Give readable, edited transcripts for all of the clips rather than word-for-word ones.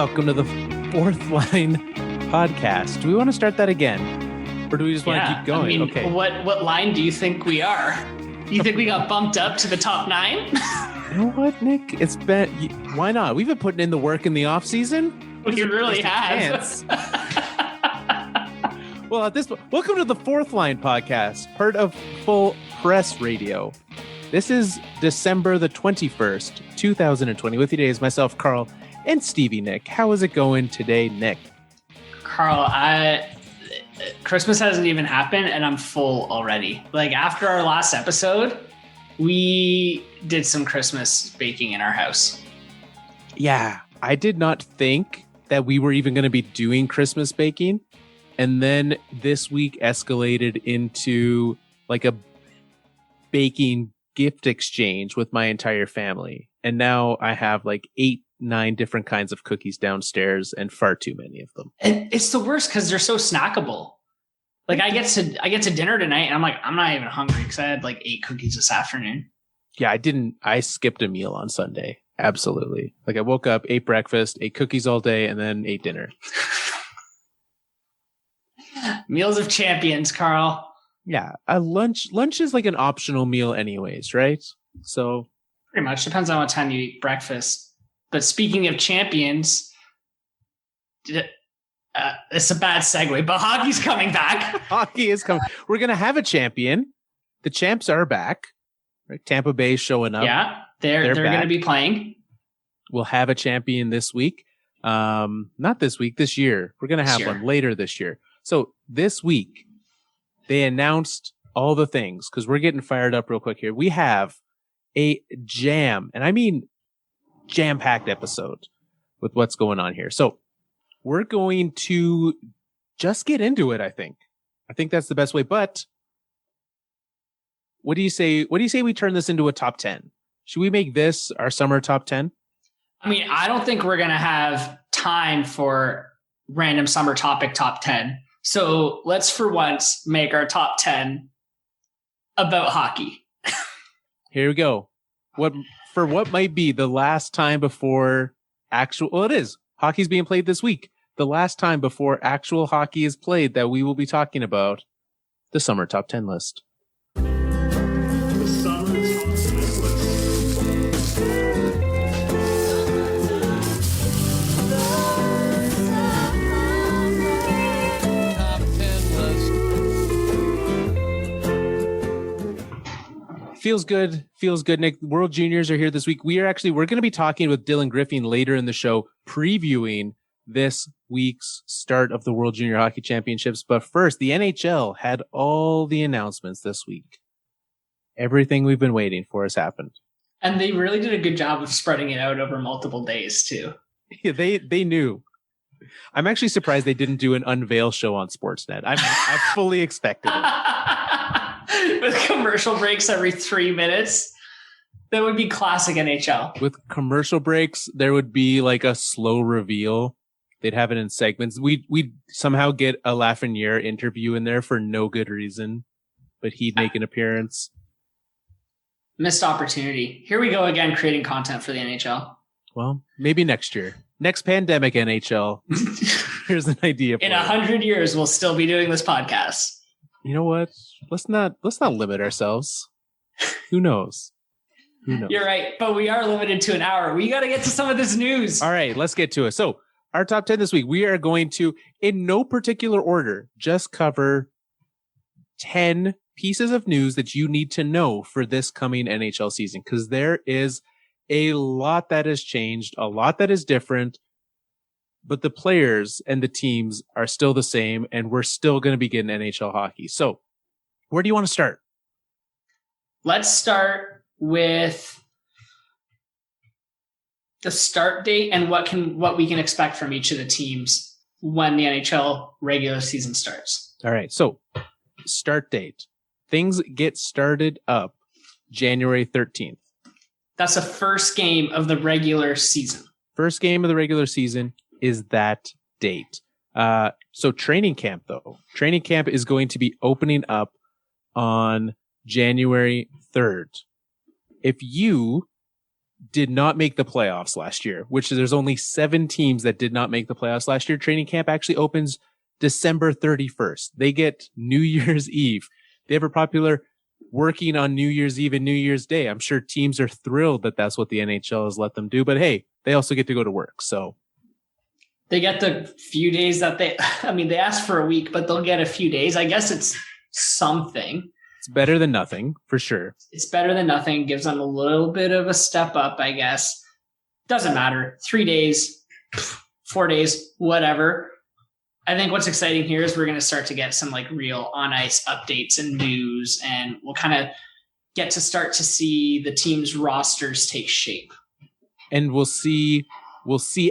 Welcome to the Fourth Line podcast. Do we want to start that again? Or do we just want to keep going? I mean, okay. What line do you think we are? You think we got bumped up to the top 9? You know what, Nick? It's been... Why not? We've been putting in the work in the off season. We really have. Well, at this point, welcome to the Fourth Line podcast, part of Full Press Radio. This is December the 21st, 2020. With you today is myself, Carl, and Stevie. Nick, how is it going today, Nick? Carl, Christmas hasn't even happened and I'm full already. Like after our last episode, we did some Christmas baking in our house. Yeah, I did not think that we were even going to be doing Christmas baking. And then this week escalated into like a baking gift exchange with my entire family. And now I have like 8-9 different kinds of cookies downstairs and far too many of them. And it's the worst because they're so snackable. Like I get to dinner tonight and I'm like, I'm not even hungry because I had like 8 cookies this afternoon. Yeah, I skipped a meal on Sunday. Absolutely. Like I woke up, ate breakfast, ate cookies all day, and then ate dinner. Meals of champions, Carl. Yeah, a lunch is like an optional meal anyways, right? So pretty much depends on what time you eat breakfast. But speaking of champions, it's a bad segue, but hockey's coming back. Hockey is coming. We're going to have a champion. The champs are back. Right? Tampa Bay showing up. Yeah, they're going to be playing. We'll have a champion this week. Not this week, this year. We're going to have one later this year. So this week, they announced all the things because we're getting fired up real quick here. We have a and I mean jam-packed episode with what's going on here. So we're going to just get into it, I think. I think that's the best way. But what do you say? What do you say we turn this into a top 10? Should we make this our summer top 10? I mean, I don't think we're going to have time for random summer topic top 10. So let's for once make our top 10 about hockey. Here we go. What might be the last time before it is. Hockey's being played this week. The last time before actual hockey is played that we will be talking about the summer top 10 list. The summer top 10 list. Feels good, Nick. World Juniors are here this week. We're going to be talking with Dylan Griffing later in the show, previewing this week's start of the World Junior Hockey Championships. But first, the NHL had all the announcements this week. Everything we've been waiting for has happened. And they really did a good job of spreading it out over multiple days, too. Yeah, they knew. I'm actually surprised they didn't do an unveil show on Sportsnet. I fully expected it. With commercial breaks every 3 minutes. That would be classic NHL. With commercial breaks, there would be like a slow reveal. They'd have it in segments. We'd somehow get a Lafreniere interview in there for no good reason, but he'd make an appearance. Missed opportunity. Here we go again, creating content for the NHL. Well, maybe next year. Next pandemic NHL. Here's an idea for in 100 years, we'll still be doing this podcast. You know what? Let's not limit ourselves. Who knows? You're right, but we are limited to an hour. We got to get to some of this news. All right, let's get to it. So our top 10 this week, we are going to, in no particular order, just cover 10 pieces of news that you need to know for this coming NHL season, because there is a lot that has changed, a lot that is different, but the players and the teams are still the same, and we're still going to be getting NHL hockey. So where do you want to start? Let's start with the start date and what we can expect from each of the teams when the NHL regular season starts. All right. So start date. Things get started up January 13th. That's the first game of the regular season. First game of the regular season is that date. So training camp, though. Training camp is going to be opening up on January 3rd. If you did not make the playoffs last year, which there's only 7 teams that did not make the playoffs last year. Training camp actually opens December 31st. They get New Year's Eve. They have a popular working on New Year's Eve and New Year's Day. I'm sure teams are thrilled that that's what the NHL has let them do, but hey, they also get to go to work. So they get the few days that they asked for a week, but they'll get a few days. I guess it's something. It's better than nothing, for sure. It's better than nothing. Gives them a little bit of a step up, I guess. Doesn't matter. 3 days, 4 days, whatever. I think what's exciting here is we're going to start to get some like real on ice updates and news, and we'll kind of get to start to see the team's rosters take shape. And we'll see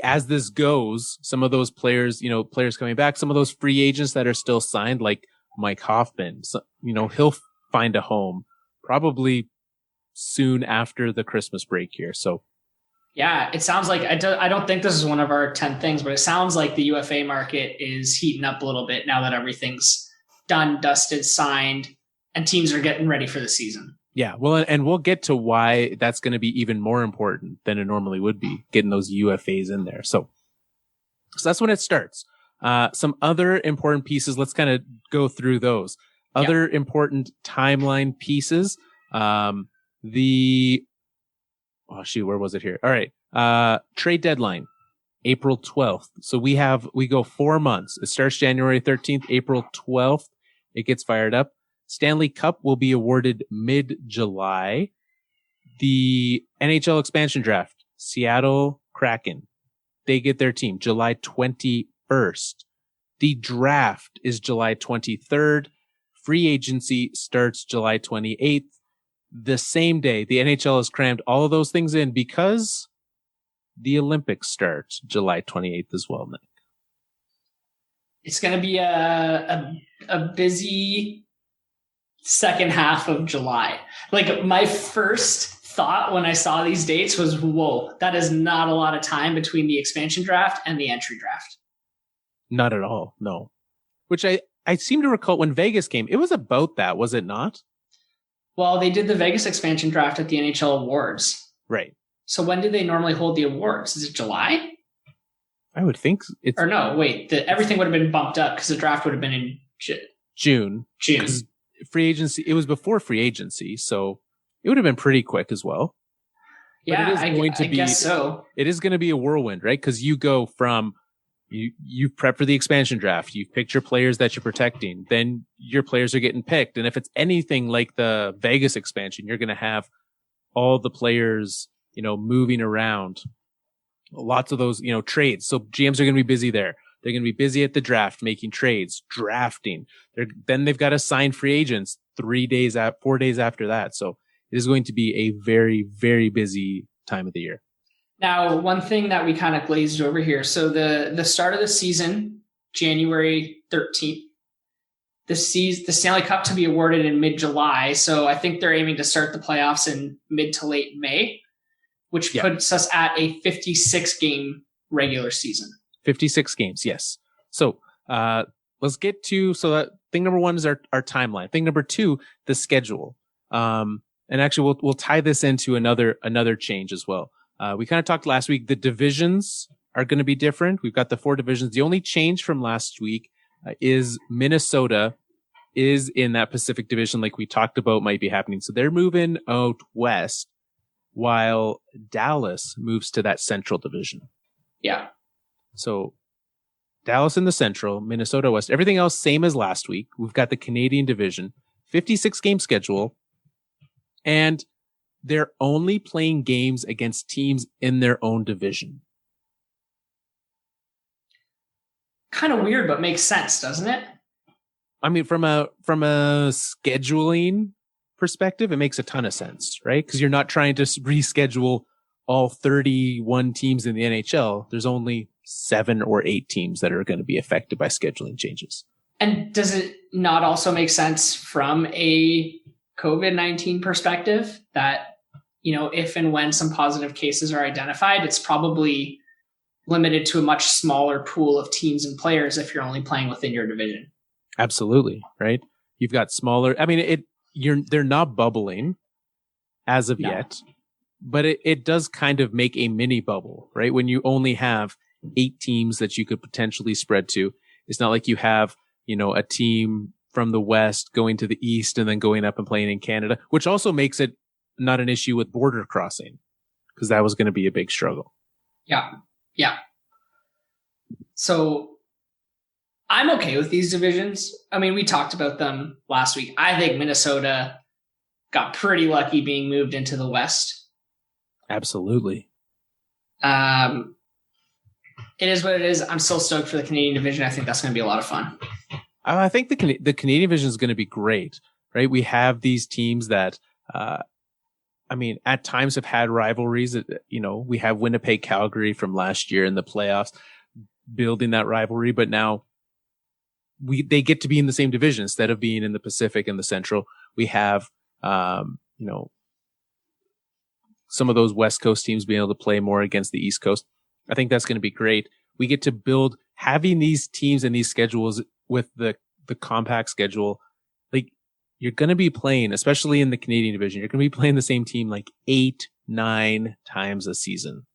as this goes, some of those players, players coming back, some of those free agents that are still signed, like Mike Hoffman, so, he'll find a home probably soon after the Christmas break here. So yeah, it sounds like, I don't think this is one of our 10 things, but it sounds like the UFA market is heating up a little bit now that everything's done, dusted, signed, and teams are getting ready for the season. Yeah, well, and we'll get to why that's going to be even more important than it normally would be, getting those UFAs in there. So that's when it starts. Some other important pieces, let's kind of go through those. Other important timeline pieces. Where was it here? All right. Trade deadline, April 12th. So we go 4 months. It starts January 13th, April 12th. It gets fired up. Stanley Cup will be awarded mid-July. The NHL expansion draft, Seattle Kraken, they get their team July 21st. The draft is July 23rd. Free agency starts July 28th. The same day, the NHL has crammed all of those things in because the Olympics start July 28th as well, Nick. It's going to be a busy second half of July. Like, my first thought when I saw these dates was, whoa, that is not a lot of time between the expansion draft and the entry draft. Not at all, no. Which I seem to recall when Vegas came, it was about that, was it not? Well, they did the Vegas expansion draft at the NHL Awards. Right. So when do they normally hold the awards? Is it July? I would think it's... Or no, wait, everything would have been bumped up because the draft would have been in June. Free agency, it was before free agency, so it would have been pretty quick as well. Yeah, I guess so. It is going to be a whirlwind, right? Because you go from... You prep for the expansion draft. You've picked your players that you're protecting. Then your players are getting picked. And if it's anything like the Vegas expansion, you're going to have all the players, moving around. Lots of those, trades. So GMs are going to be busy there. They're going to be busy at the draft, making trades, drafting. Then they've got to sign free agents 4 days after that. So it is going to be a very, very busy time of the year. Now, one thing that we kind of glazed over here. So the start of the season, January 13th, the Stanley Cup to be awarded in mid-July. So I think they're aiming to start the playoffs in mid to late May, which puts us at a 56-game regular season. 56 games, yes. So let's get to, thing number one is our timeline. Thing number two, the schedule. And actually we'll tie this into another change as well. We kind of talked last week. The divisions are going to be different. We've got the 4 divisions. The only change from last week is Minnesota is in that Pacific division, like we talked about might be happening. So they're moving out west while Dallas moves to that Central division. Yeah. So Dallas in the Central, Minnesota west, everything else same as last week. We've got the Canadian division, 56 game schedule, and they're only playing games against teams in their own division. Kind of weird, but makes sense, doesn't it? I mean, from a scheduling perspective, it makes a ton of sense, right? Because you're not trying to reschedule all 31 teams in the NHL. There's only 7 or 8 teams that are going to be affected by scheduling changes. And does it not also make sense from a COVID-19 perspective that, if and when some positive cases are identified, it's probably limited to a much smaller pool of teams and players if you're only playing within your division? Absolutely, right? You've got smaller, they're not bubbling as of yet. but it does kind of make a mini bubble, right? When you only have 8 teams that you could potentially spread to. It's not like you have, a team from the West going to the East and then going up and playing in Canada, which also makes it not an issue with border crossing, because that was going to be a big struggle. Yeah. Yeah. So I'm okay with these divisions. I mean, we talked about them last week. I think Minnesota got pretty lucky being moved into the West. Absolutely. It is what it is. I'm still stoked for the Canadian division. I think that's going to be a lot of fun. I think the Canadian division is going to be great, right? We have these teams that, at times have had rivalries. We have Winnipeg, Calgary from last year in the playoffs, building that rivalry, but now they get to be in the same division instead of being in the Pacific and the Central. We have, some of those West Coast teams being able to play more against the East Coast. I think that's going to be great. We get to build having these teams and these schedules with the compact schedule. Like, you're going to be playing, especially in the Canadian division, you're going to be playing the same team like 8-9 times a season.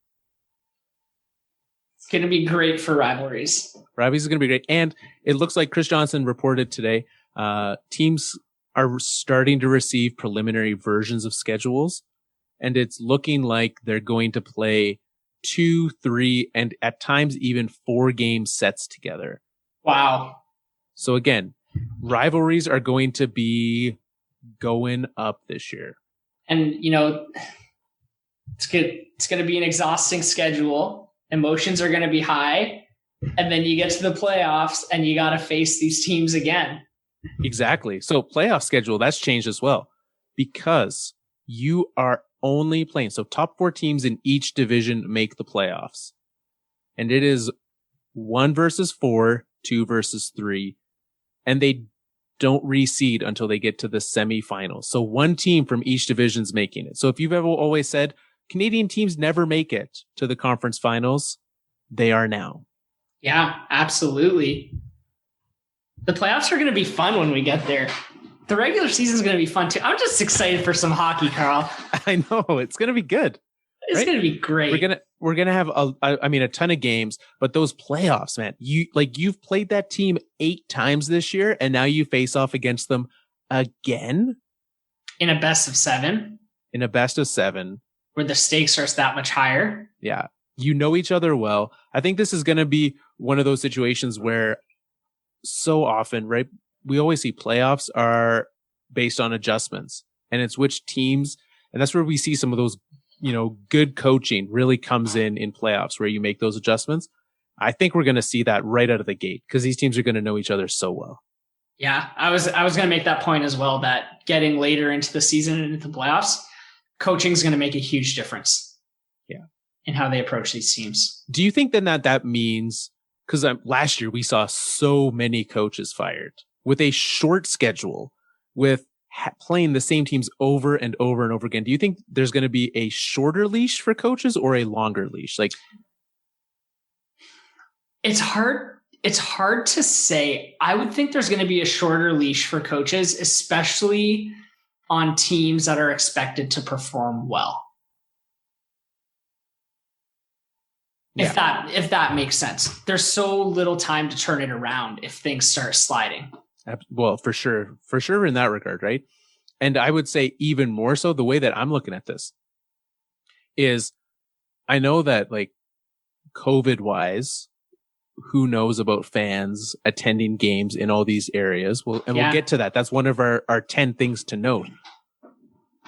It's going to be great for rivalries. Rivalries is going to be great. And it looks like Chris Johnson reported today, teams are starting to receive preliminary versions of schedules. And it's looking like they're going to play 2, 3, and at times even 4 game sets together. Wow. So again, rivalries are going to be going up this year. And, it's going to be an exhausting schedule. Emotions are going to be high. And then you get to the playoffs and you got to face these teams again. Exactly. So playoff schedule, that's changed as well, because you are only playing. So top 4 teams in each division make the playoffs. And it is 1 versus 4, 2 versus 3. And they don't reseed until they get to the semifinals. So 1 team from each division's making it. So if you've ever always said Canadian teams never make it to the conference finals, they are now. Yeah, absolutely. The playoffs are going to be fun when we get there. The regular season is going to be fun too. I'm just excited for some hockey, Carl. I know, it's going to be good. It's going to be great. We're gonna have a ton of games, but those playoffs, man, you've played that team 8 times this year, and now you face off against them again in a best of 7. In a best of 7, where the stakes are that much higher. Yeah, you know each other well. I think this is going to be one of those situations where so often, right? We always see playoffs are based on adjustments, and it's which teams, and that's where we see some of those, good coaching really comes in playoffs where you make those adjustments. I think we're going to see that right out of the gate because these teams are going to know each other so well. Yeah, I was going to make that point as well, that getting later into the season and into the playoffs, coaching is going to make a huge difference. Yeah, in how they approach these teams. Do you think then that means, because last year we saw so many coaches fired with a short schedule, with playing the same teams over and over and over again? Do you think there's going to be a shorter leash for coaches or a longer leash? Like, it's hard to say. I would think there's going to be a shorter leash for coaches, especially on teams that are expected to perform well. Yeah. If that makes sense. There's so little time to turn it around if things start sliding. Well, for sure in that regard, right? And I would say even more so, the way that I'm looking at this is, I know that like COVID wise, who knows about fans attending games in all these areas? We'll get to that. That's one of our 10 things to note.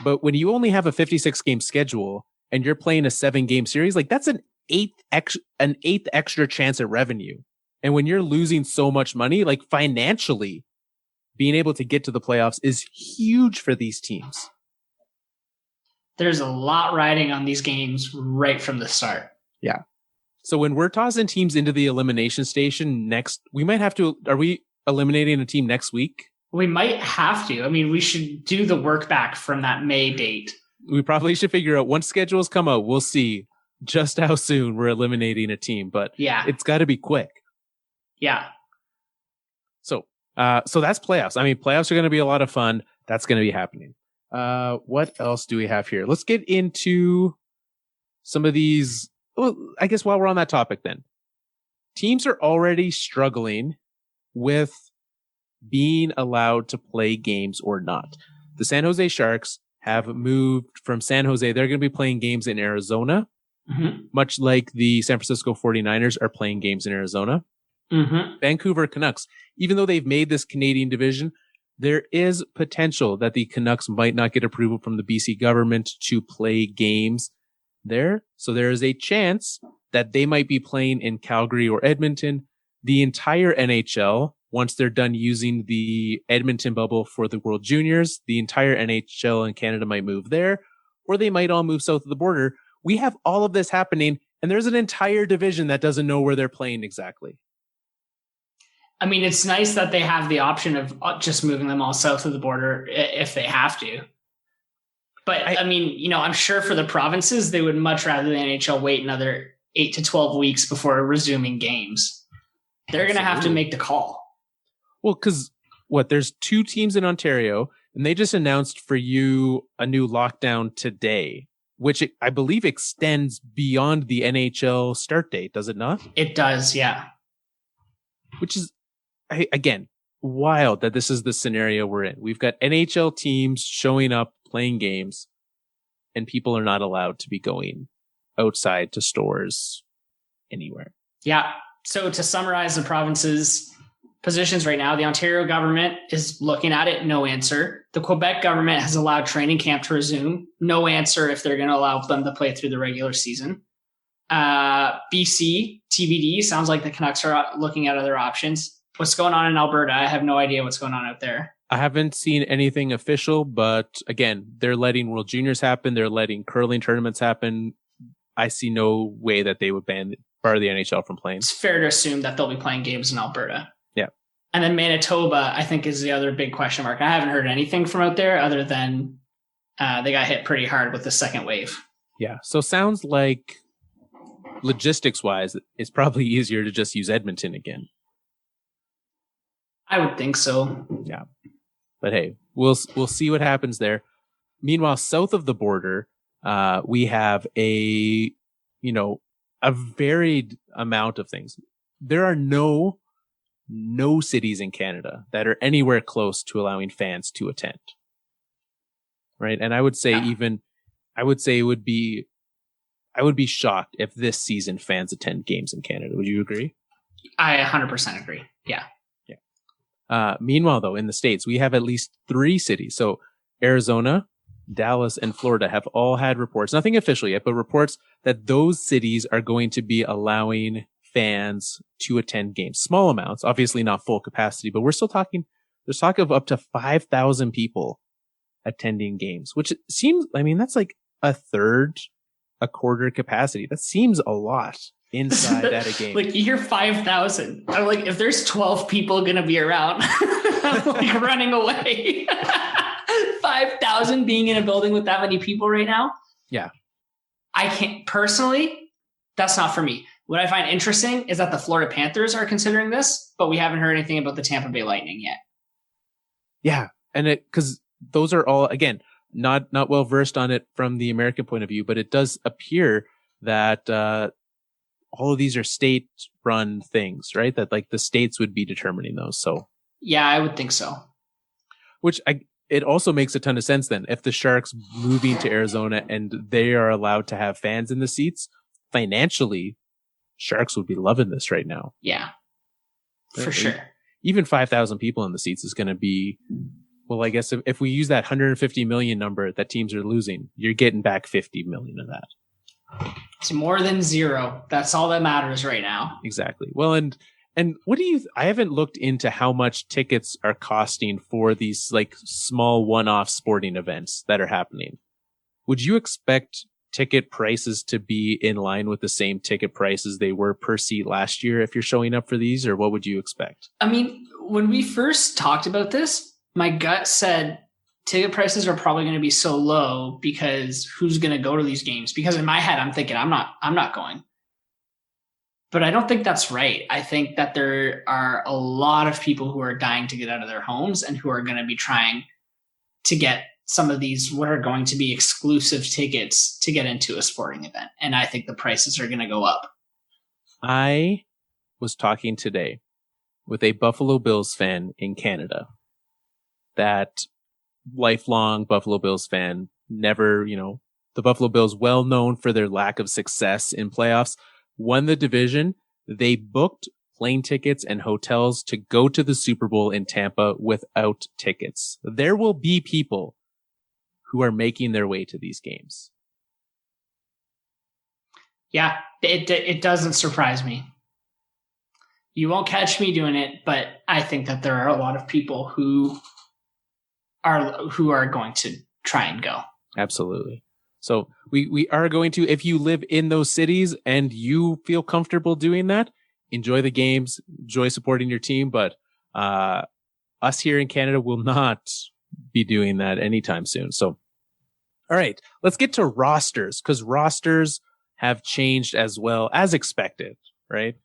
But when you only have a 56 game schedule and you're playing a 7 game series, like that's an eighth extra chance at revenue. And when you're losing so much money, like financially, being able to get to the playoffs is huge for these teams. There's a lot riding on these games right from the start. Yeah. So when we're tossing teams into the elimination station next, we might have to, are we eliminating a team next week? We might have to. I mean, we should do the work back from that May date. We probably should figure out, once schedules come out, we'll see just how soon we're eliminating a team, but yeah, it's got to be quick. Yeah. So that's playoffs. I mean, playoffs are going to be a lot of fun. That's going to be happening. What else do we have here? Let's get into some of these. Well, I guess while we're on that topic then, teams are already struggling with being allowed to play games or not. The San Jose Sharks have moved from San Jose. They're going to be playing games in Arizona, much like the San Francisco 49ers are playing games in Arizona. Vancouver Canucks, even though they've made this Canadian division, there is potential that the Canucks might not get approval from the BC government to play games there. So there is a chance that they might be playing in Calgary or Edmonton. The entire NHL, once they're done using the Edmonton bubble for the World Juniors, the entire NHL in Canada might move there, or they might all move south of the border. We have all of this happening, and there's an entire division that doesn't know where they're playing exactly. I mean, it's nice that they have the option of just moving them all south of the border if they have to. But I mean, you know, I'm sure for the provinces, they would much rather the NHL wait another 8 to 12 weeks before resuming games. They're going to have to make the call. Well, because there's 2 teams in Ontario, and they just announced for you a new lockdown today, which I believe extends beyond the NHL start date, does it not? It does, yeah. Which is, again, wild that this is the scenario we're in. We've got NHL teams showing up, playing games, and people are not allowed to be going outside to stores anywhere. Yeah. So to summarize the province's positions right now, the Ontario government is looking at it, no answer. The Quebec government has allowed training camp to resume, no answer if they're going to allow them to play through the regular season. BC, TBD, sounds like the Canucks are looking at other options. What's going on in Alberta? I have no idea what's going on out there. I haven't seen anything official, but again, they're letting World Juniors happen. They're letting curling tournaments happen. I see no way that they would bar the NHL from playing. It's fair to assume that they'll be playing games in Alberta. Yeah. And then Manitoba, I think, is the other big question mark. I haven't heard anything from out there other than they got hit pretty hard with the second wave. Yeah. So sounds like logistics wise, it's probably easier to just use Edmonton again. I would think so. Yeah. But hey, we'll see what happens there. Meanwhile, south of the border, we have a varied amount of things. There are no cities in Canada that are anywhere close to allowing fans to attend. Right? And I would say I would be shocked if this season fans attend games in Canada. Would you agree? I 100% agree. Yeah. Meanwhile, though, in the States, we have at least 3 cities. So Arizona, Dallas, and Florida have all had reports, nothing official yet, but reports that those cities are going to be allowing fans to attend games. Small amounts, obviously not full capacity, but we're still talking, there's talk of up to 5,000 people attending games, which seems, I mean, that's like a quarter capacity. That seems a lot inside at a game. Like, you hear 5,000. I'm like, if there's 12 people going to be around, I'm like running away. 5,000 being in a building with that many people right now. Yeah. I can't personally, that's not for me. What I find interesting is that the Florida Panthers are considering this, but we haven't heard anything about the Tampa Bay Lightning yet. Yeah. And because those are all, again, not well versed on it from the American point of view, but it does appear that, all of these are state run things, right? That like the states would be determining those. So yeah, I would think so. It also makes a ton of sense then if the Sharks moving to Arizona and they are allowed to have fans in the seats, financially, Sharks would be loving this right now. Yeah, for sure. Even 5,000 people in the seats is going to be, well, I guess if we use that 150 million number that teams are losing, you're getting back 50 million of that. It's more than zero. That's all that matters right now. Exactly. Well, and what do you, I haven't looked into how much tickets are costing for these like small one-off sporting events that are happening. Would you expect ticket prices to be in line with the same ticket prices they were per seat last year if you're showing up for these, or what would you expect? I mean, when we first talked about this, my gut said ticket prices are probably going to be so low because who's going to go to these games? Because in my head, I'm thinking I'm not going. But I don't think that's right. I think that there are a lot of people who are dying to get out of their homes and who are going to be trying to get some of these what are going to be exclusive tickets to get into a sporting event. And I think the prices are going to go up. I was talking today with a Buffalo Bills fan in Canada. That lifelong Buffalo Bills fan, never, the Buffalo Bills, well known for their lack of success in playoffs, won the division. They booked plane tickets and hotels to go to the Super Bowl in Tampa without tickets. There will be people who are making their way to these games. Yeah, it doesn't surprise me. You won't catch me doing it, but I think that there are a lot of people who are going to try and go. Absolutely. So we are going to, if you live in those cities and you feel comfortable doing that, enjoy the games, enjoy supporting your team. But us here in Canada will not be doing that anytime soon. So, all right, let's get to rosters, because rosters have changed as well as expected, right?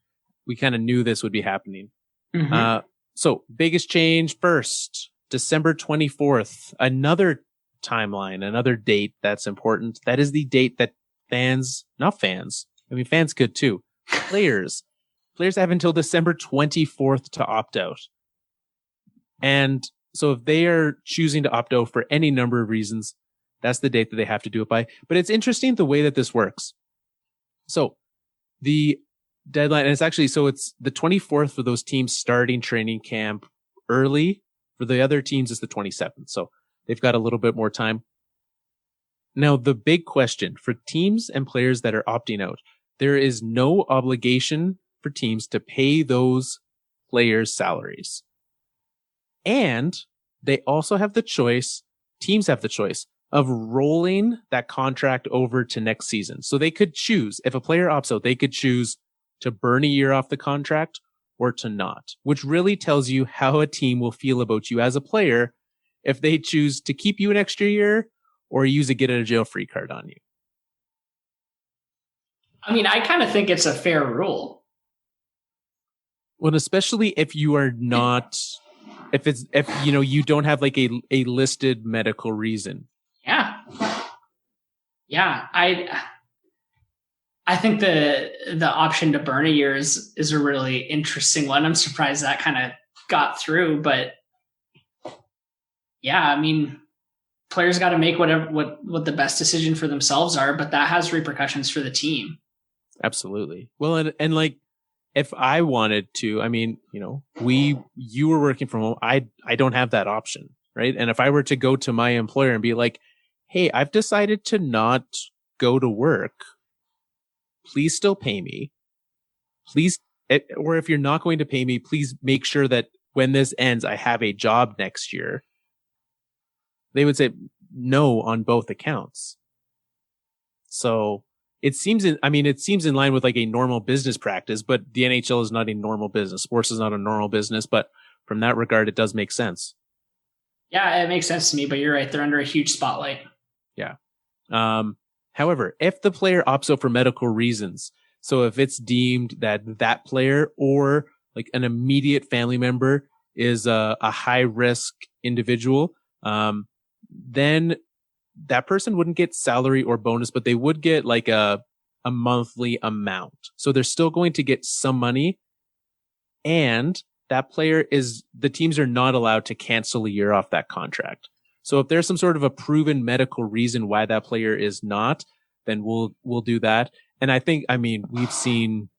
We kind of knew this would be happening. Mm-hmm. So biggest change first, December 24th, another timeline, another date that's important. That is the date that fans could too. Players have until December 24th to opt out. And so if they are choosing to opt out for any number of reasons, that's the date that they have to do it by. But it's interesting the way that this works. So the deadline, and it's the 24th for those teams starting training camp early. For the other teams, it's the 27th. So they've got a little bit more time. Now, the big question for teams and players that are opting out, there is no obligation for teams to pay those players' salaries. And they also have the choice, teams have the choice of rolling that contract over to next season. So they could choose, if a player opts out, they could choose to burn a year off the contract or to not, which really tells you how a team will feel about you as a player if they choose to keep you an extra year or use a get out of jail free card on you. I mean, I kind of think it's a fair rule. Well, especially if you are not, if you don't have like a listed medical reason. Yeah. Yeah. I think the option to burn a year is a really interesting one. I'm surprised that kind of got through, but yeah, I mean, players got to make what the best decision for themselves are, but that has repercussions for the team. Absolutely. Well, and like, if I wanted to, I mean, you were working from home. I don't have that option, right? And if I were to go to my employer and be like, hey, I've decided to not go to work, please still pay me. Please, or if you're not going to pay me, please make sure that when this ends, I have a job next year. They would say no on both accounts. So it seems in line with like a normal business practice, but the NHL is not a normal business. Sports is not a normal business, but from that regard, it does make sense. Yeah, it makes sense to me, but you're right. They're under a huge spotlight. Yeah. However, if the player opts out for medical reasons, so if it's deemed that player or like an immediate family member is a high risk individual, then that person wouldn't get salary or bonus, but they would get like a monthly amount. So they're still going to get some money, and the teams are not allowed to cancel a year off that contract. So if there's some sort of a proven medical reason why that player is not, then we'll do that. And we've seen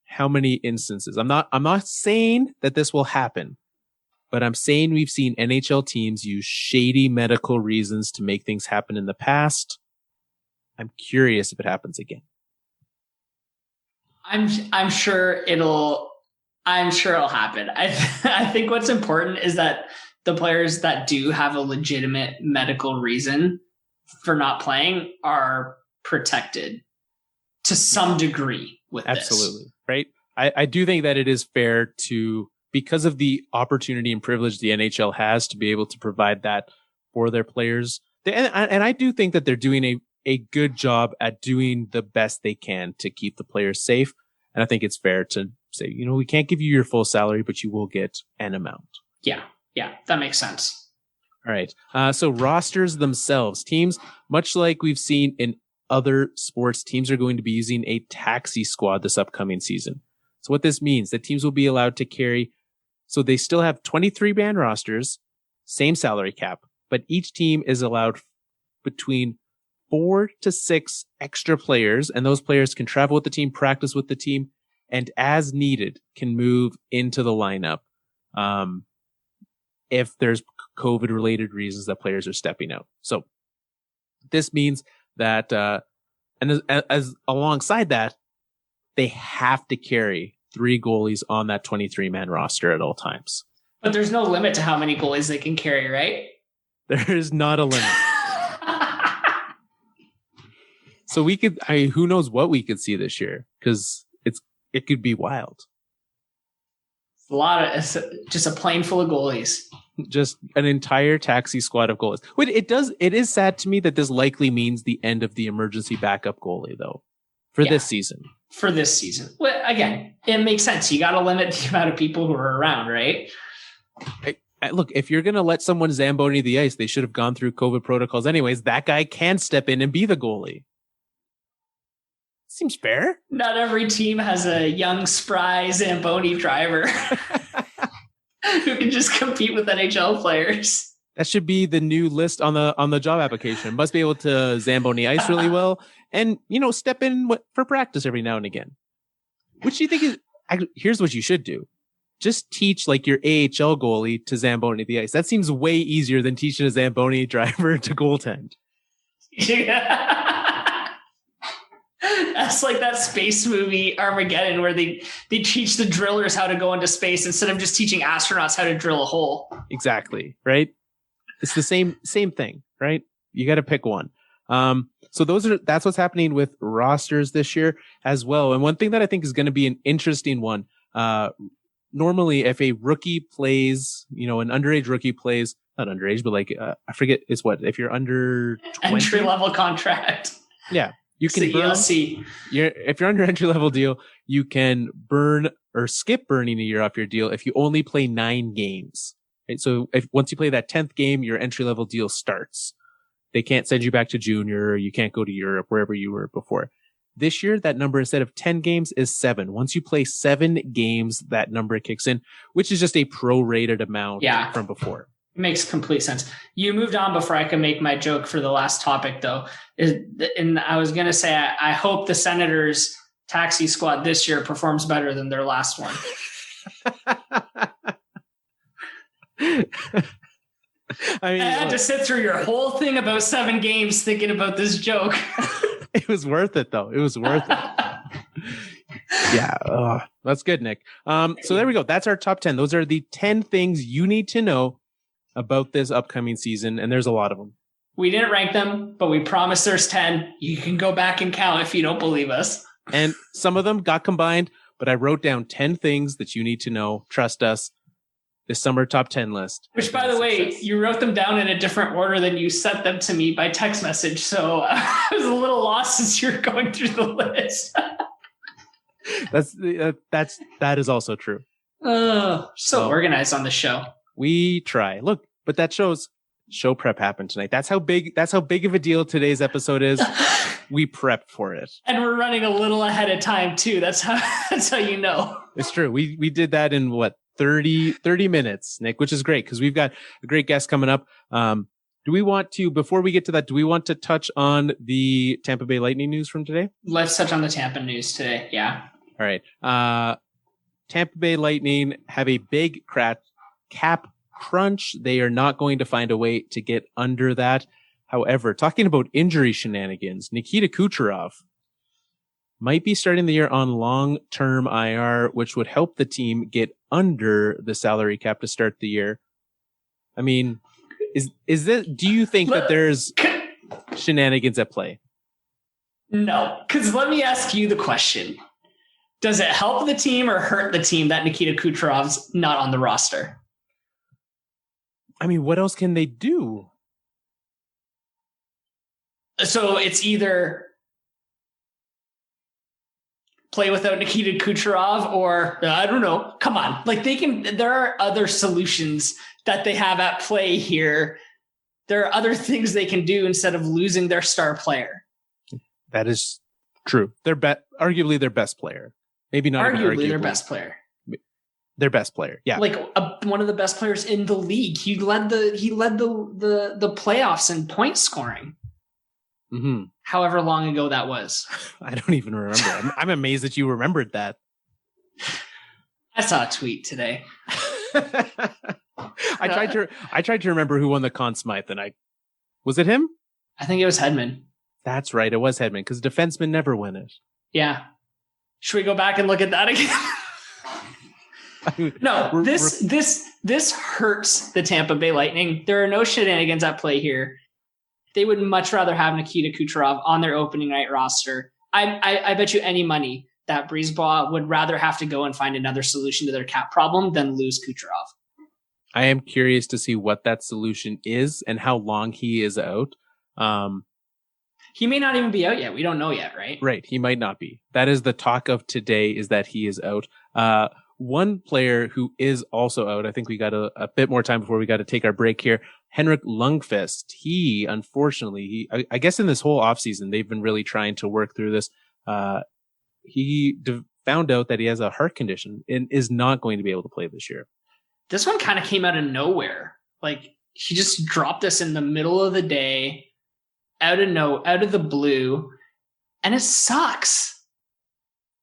how many instances. I'm not saying that this will happen, but I'm saying we've seen NHL teams use shady medical reasons to make things happen in the past. I'm curious if it happens again. I'm sure it'll happen. I think what's important is that the players that do have a legitimate medical reason for not playing are protected to some degree with this. Absolutely. Right. I do think that it is fair to, because of the opportunity and privilege the NHL has to be able to provide that for their players. And I do think that they're doing a good job at doing the best they can to keep the players safe. And I think it's fair to say, we can't give you your full salary, but you will get an amount. Yeah, that makes sense. All right. So rosters themselves, teams, much like we've seen in other sports, teams are going to be using a taxi squad this upcoming season. So what this means, that teams will be allowed to carry, so they still have 23-man rosters, same salary cap, but each team is allowed between 4 to 6 extra players, and those players can travel with the team, practice with the team, and as needed can move into the lineup. If there's COVID related reasons that players are stepping out. So this means that, and as alongside that, they have to carry 3 goalies on that 23-man roster at all times. But there's no limit to how many goalies they can carry, right? There is not a limit. So we could, who knows what we could see this year, because it could be wild. It's just a plane full of goalies. Just an entire taxi squad of goalies. Wait, it is sad to me that this likely means the end of the emergency backup goalie, though, for this season. For this season. Well, again, it makes sense. You got to limit the amount of people who are around, right? Look, if you're going to let someone Zamboni the ice, they should have gone through COVID protocols anyways. That guy can step in and be the goalie. Seems fair. Not every team has a young, spry Zamboni driver who can just compete with NHL players. That should be the new list on the job application. Must be able to Zamboni ice really well and, step in for practice every now and again. Which do you think is, here's what you should do. Just teach like your AHL goalie to Zamboni the ice. That seems way easier than teaching a Zamboni driver to goaltend. Yeah. That's like that space movie Armageddon where they teach the drillers how to go into space instead of just teaching astronauts how to drill a hole. Exactly. Right. It's the same thing, right? You got to pick one. So that's what's happening with rosters this year as well. And one thing that I think is going to be an interesting one, normally if a rookie plays, an underage rookie plays, not underage, but like, I forget, it's what, if you're under 20? Entry level contract. Yeah. You can burn, ELC. If you're under entry level deal, you can burn or skip burning a year off your deal if you only play 9 games. Right? So once you play that 10th game, your entry level deal starts. They can't send you back to junior, or you can't go to Europe, wherever you were before. This year, that number instead of 10 games is 7. Once you play 7 games, that number kicks in, which is just a prorated amount from before. Makes complete sense. You moved on before I can make my joke for the last topic, though. And I was going to say, I hope the Senators taxi squad this year performs better than their last one. I had to sit through your whole thing about 7 games thinking about this joke. It was worth it, though. It was worth it. Yeah. That's good, Nick. So there we go. That's our top 10. Those are the 10 things you need to know about this upcoming season, and there's a lot of them. We didn't rank them, but we promise there's 10. You can go back and count if you don't believe us. And some of them got combined, but I wrote down 10 things that you need to know. Trust us. This summer top 10 list. Which, by the way, you wrote them down in a different order than you sent them to me by text message. So I was a little lost as you're going through the list. That is also true. So organized on the show. We try. Look, but that shows show prep happened tonight. That's how big of a deal today's episode is. We prepped for it. And we're running a little ahead of time too. That's how you know. It's true. We did that in 30 minutes, Nick, which is great because we've got a great guest coming up. Do we want to, before we get to that, do we want to touch on the Tampa Bay Lightning news from today? Let's touch on the Tampa news today. Yeah. All right. Tampa Bay Lightning have a big cap crunch. They are not going to find a way to get under that. However, talking about injury shenanigans, Nikita Kucherov might be starting the year on long-term IR, which would help the team get under the salary cap to start the year. I mean, is this, do you think that there's shenanigans at play? No, because let me ask you the question. Does it help the team or hurt the team that Nikita Kucherov's not on the roster? I mean, what else can they do? So it's either play without Nikita Kucherov or I don't know. Come on. Like there are other solutions that they have at play here there are other things they can do instead of losing their star player. That is true. They're arguably their best player. Maybe not arguably their best player. Their best player. Yeah. Like one of the best players in the league. He led the playoffs in point scoring. Mm-hmm. However long ago that was. I don't even remember. I'm amazed that you remembered that. I saw a tweet today. I tried to remember who won the Conn Smythe, and was it him? I think it was Hedman. That's right, it was Hedman, because defensemen never win it. Yeah. Should we go back and look at that again? No, this hurts the Tampa Bay Lightning. There are no shenanigans at play here. They would much rather have Nikita Kucherov on their opening night roster. I bet you any money that Brisebois would rather have to go and find another solution to their cap problem than lose Kucherov. I am curious to see what that solution is and how long he is out. He may not even be out yet. We don't know yet, right? Right. He might not be. That is the talk of today, is that he is out. One player who is also out, I think we got a bit more time before we got to take our break here. Henrik Lundqvist. He, unfortunately, I guess in this whole offseason, they've been really trying to work through this. He found out that he has a heart condition and is not going to be able to play this year. This one kind of came out of nowhere. Like, he just dropped us in the middle of the day, out of the blue, and it sucks.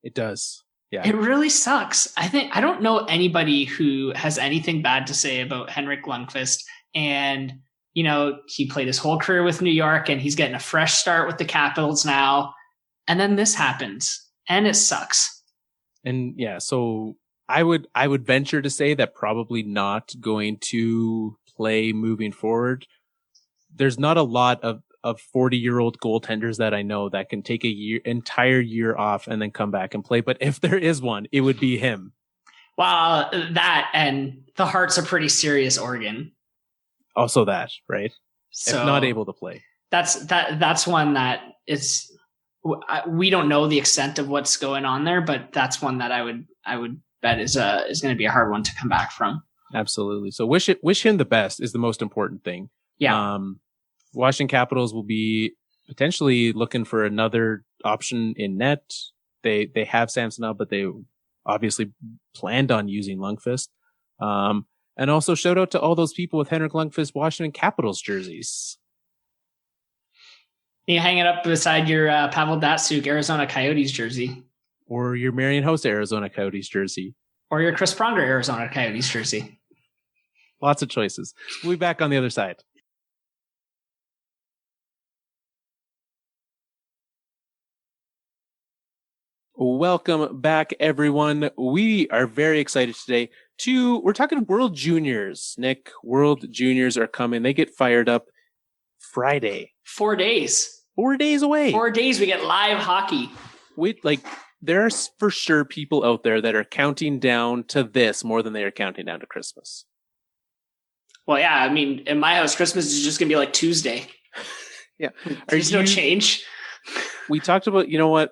It does. Yeah. It really sucks. I don't know anybody who has anything bad to say about Henrik Lundqvist. And, he played his whole career with New York, and he's getting a fresh start with the Capitals now. And then this happens, and it sucks. And yeah, so I would venture to say that probably not going to play moving forward. There's not a lot of 40-year-old goaltenders that I know that can take entire year off and then come back and play. But if there is one, it would be him. Well, that and the heart's a pretty serious organ. Also that, right? So if not able to play. That's one that is, we don't know the extent of what's going on there, but that's one that I would bet is going to be a hard one to come back from. Absolutely. So wish him the best is the most important thing. Yeah. Washington Capitals will be potentially looking for another option in net. They have Samsonov, but they obviously planned on using Lundqvist. And also shout out to all those people with Henrik Lundqvist Washington Capitals jerseys. You hang it up beside your Pavel Datsyuk Arizona Coyotes jersey. Or your Marian Hossa Arizona Coyotes jersey. Or your Chris Pronger Arizona Coyotes jersey. Lots of choices. We'll be back on the other side. Welcome back, everyone. We are very excited today we're talking World Juniors. Nick, World Juniors are coming. They get fired up Friday. 4 days. 4 days away. 4 days we get live hockey. There are for sure people out there that are counting down to this more than they are counting down to Christmas. Well, yeah, I mean, in my house, Christmas is just going to be like Tuesday. Yeah. There's no change. We talked about,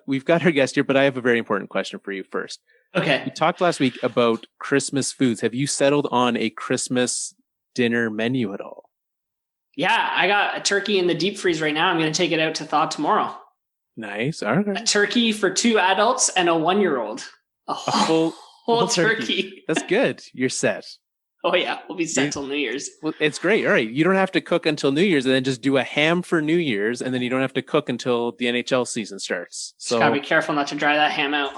we've got our guest here, but I have a very important question for you first. Okay. We talked last week about Christmas foods. Have you settled on a Christmas dinner menu at all? Yeah, I got a turkey in the deep freeze right now. I'm going to take it out to thaw tomorrow. Nice. All right. A turkey for 2 adults and a 1-year-old. A whole turkey. That's good. You're set. Oh, yeah. We'll be set till New Year's. Well, it's great. All right. You don't have to cook until New Year's and then just do a ham for New Year's. And then you don't have to cook until the NHL season starts. So just gotta be careful not to dry that ham out.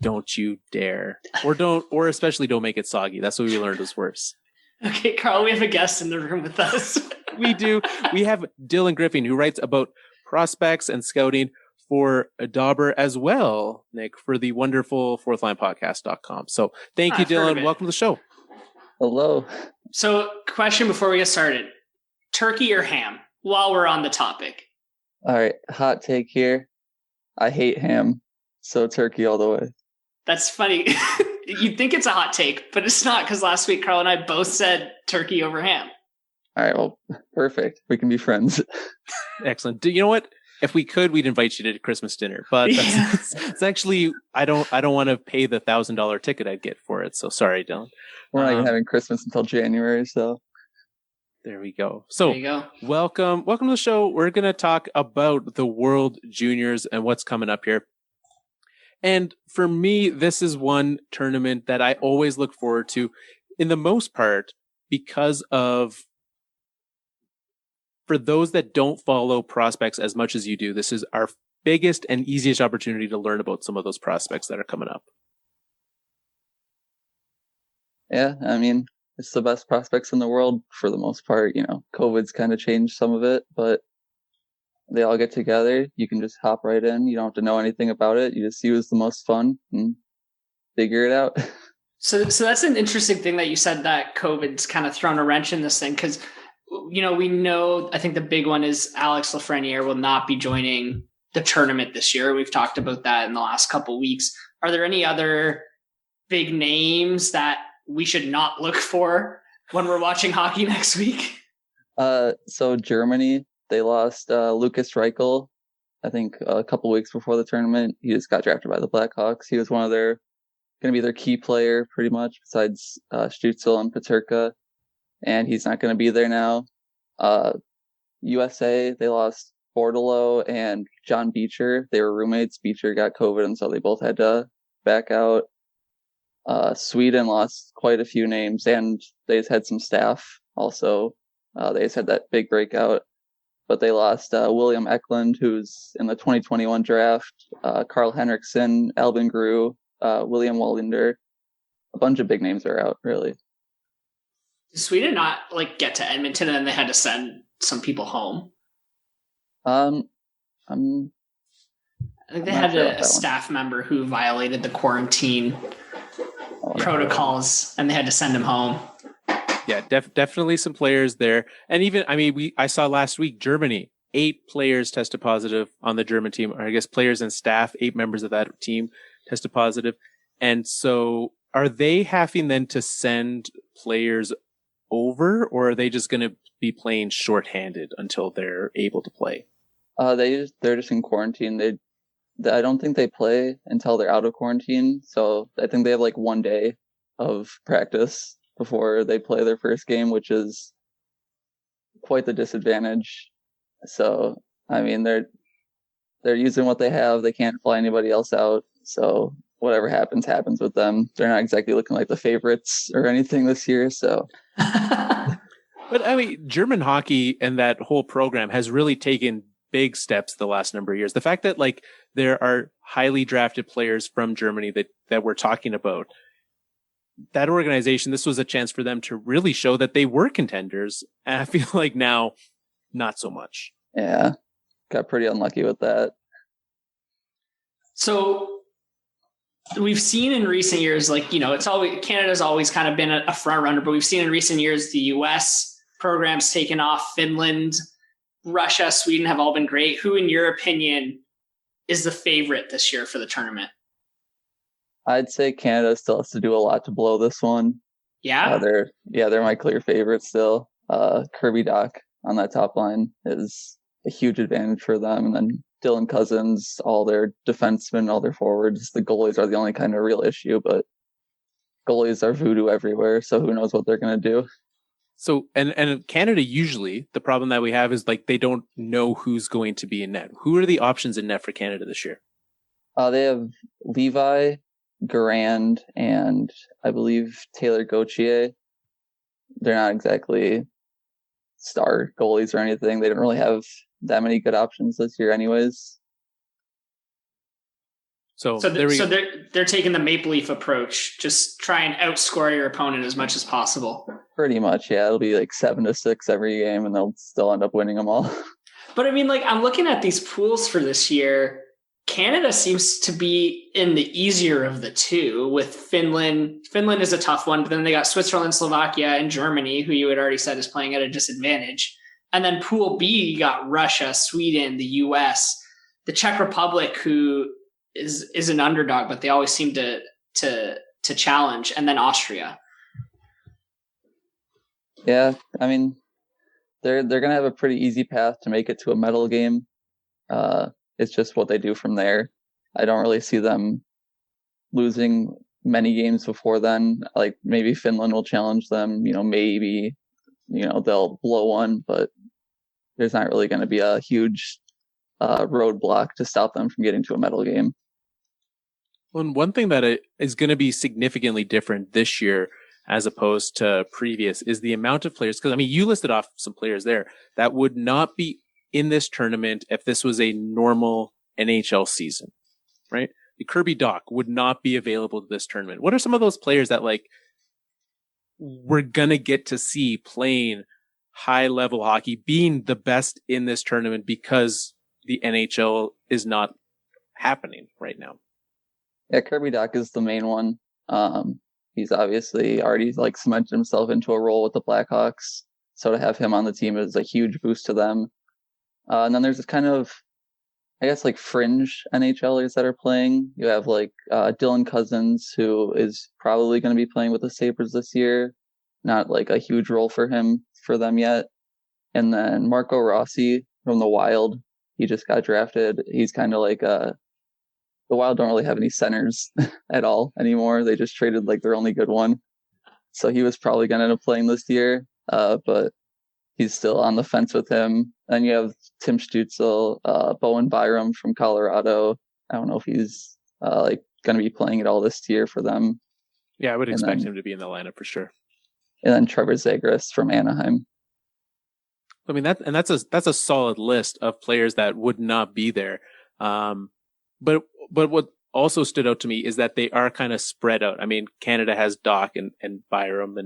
Don't you dare. Or especially don't make it soggy. That's what we learned was worse. Okay, Carl, we have a guest in the room with us. We do. We have Dylan Griffing, who writes about prospects and scouting for Dobber as well, Nick, for the wonderful fourthlinepodcast.com. So thank you, Dylan. Welcome to the show. Hello. So, question before we get started. Turkey or ham, while we're on the topic? All right, hot take here. I hate ham, so turkey all the way. That's funny. You'd think it's a hot take, but it's not, because last week Carl and I both said turkey over ham. All right, well, perfect. We can be friends. Excellent. You know what? If we could, we'd invite you to Christmas dinner. But it's actually, I don't want to pay the $1,000 ticket I'd get for it. So sorry, Dylan. We're not even having Christmas until January, so. There we go. So there you go. welcome to the show. We're going to talk about the World Juniors and what's coming up here. And for me, this is one tournament that I always look forward to, in the most part, because of, for those that don't follow prospects as much as you do, this is our biggest and easiest opportunity to learn about some of those prospects that are coming up. Yeah, I mean, it's the best prospects in the world for the most part. COVID's kind of changed some of it, but they all get together. You can just hop right in. You don't have to know anything about it. You just see who's the most fun and figure it out. So that's an interesting thing that you said, that COVID's kind of thrown a wrench in this thing, because, we know, I think the big one is Alex Lafreniere will not be joining the tournament this year. We've talked about that in the last couple of weeks. Are there any other big names that we should not look for when we're watching hockey next week? So Germany, they lost Lucas Reichel, I think a couple weeks before the tournament. He just got drafted by the Blackhawks. He was going to be their key player pretty much, besides Stützle and Peterka, and he's not going to be there now. USA, they lost Bordalo and John Beecher. They were roommates. Beecher got COVID, and so they both had to back out. Sweden lost quite a few names, and they just had some staff also. They just had that big breakout, but they lost William Eklund, who's in the 2021 draft, Carl Henriksen, Albin Grew, William Wallinder. A bunch of big names are out, really. Did Sweden not get to Edmonton and then they had to send some people home? I'm I think they had a staff member who violated the quarantine protocols, and they had to send him home. Yeah, definitely some players there. And even, I saw last week, Germany, 8 players tested positive on the German team, or I guess players and staff, 8 members of that team tested positive. And so are they having then to send players over, or are they just going to be playing shorthanded until they're able to play? They're just in quarantine. I don't think they play until they're out of quarantine. So I think they have 1 day of practice before they play their first game, which is quite the disadvantage. So, they're using what they have. They can't fly anybody else out. So whatever happens with them. They're not exactly looking like the favorites or anything this year. So, but German hockey and that whole program has really taken big steps the last number of years. The fact that there are highly drafted players from Germany that we're talking about, that organization, this was a chance for them to really show that they were contenders. And I feel like now, not so much. Yeah, got pretty unlucky with that. So we've seen in recent years, it's always, Canada's always kind of been a front runner, but we've seen in recent years the US programs taken off. Finland, Russia, Sweden have all been great. Who, in your opinion, is the favorite this year for the tournament? I'd say Canada still has to do a lot to blow this one. Yeah? They're my clear favorite still. Kirby Doc on that top line is a huge advantage for them. And then Dylan Cousins, all their defensemen, all their forwards. The goalies are the only kind of real issue, but goalies are voodoo everywhere. So who knows what they're going to do. So, and Canada, usually the problem that we have is they don't know who's going to be in net. Who are the options in net for Canada this year? They have Levi, Garand, and I believe Taylor Gauthier. They're not exactly star goalies or anything. They don't really have that many good options this year anyways. So they're taking the Maple Leaf approach, just try and outscore your opponent as much as possible. Pretty much, yeah. It'll be 7-6 every game, and they'll still end up winning them all. But I'm looking at these pools for this year. Canada seems to be in the easier of the two, with Finland. Finland is a tough one, but then they got Switzerland, Slovakia, and Germany, who you had already said is playing at a disadvantage. And then Pool B, you got Russia, Sweden, the US, the Czech Republic, who is an underdog, but they always seem to challenge, and then Austria. Yeah, they're gonna have a pretty easy path to make it to a medal game. It's just what they do from there. I don't really see them losing many games before then. Maybe Finland will challenge them, maybe they'll blow one, but there's not really going to be a huge roadblock to stop them from getting to a medal game. Well, one thing that is going to be significantly different this year as opposed to previous is the amount of players. Because, I mean, you listed off some players there that would not be in this tournament if this was a normal NHL season, right? The Kirby Dach would not be available to this tournament. What are some of those players that we're going to get to see playing high level hockey, being the best in this tournament because the NHL is not happening right now? Yeah, Kirby Dach is the main one. He's obviously already cemented himself into a role with the Blackhawks. So to have him on the team is a huge boost to them. And then there's this kind of, I guess, fringe NHLers that are playing. You have Dylan Cousins, who is probably going to be playing with the Sabres this year. Not a huge role for them yet. And then Marco Rossi from the Wild. He just got drafted. He's kind of the Wild don't really have any centers at all anymore. They just traded their only good one. So he was probably going to end up playing this year. But he's still on the fence with him. Then you have Tim Stützle, Bowen Byram from Colorado. I don't know if he's going to be playing at all this year for them. Yeah, I would expect him to be in the lineup for sure. And then Trevor Zegras from Anaheim. I mean, that's a solid list of players that would not be there. But what also stood out to me is that they are kind of spread out. I mean, Canada has Dach and Byram,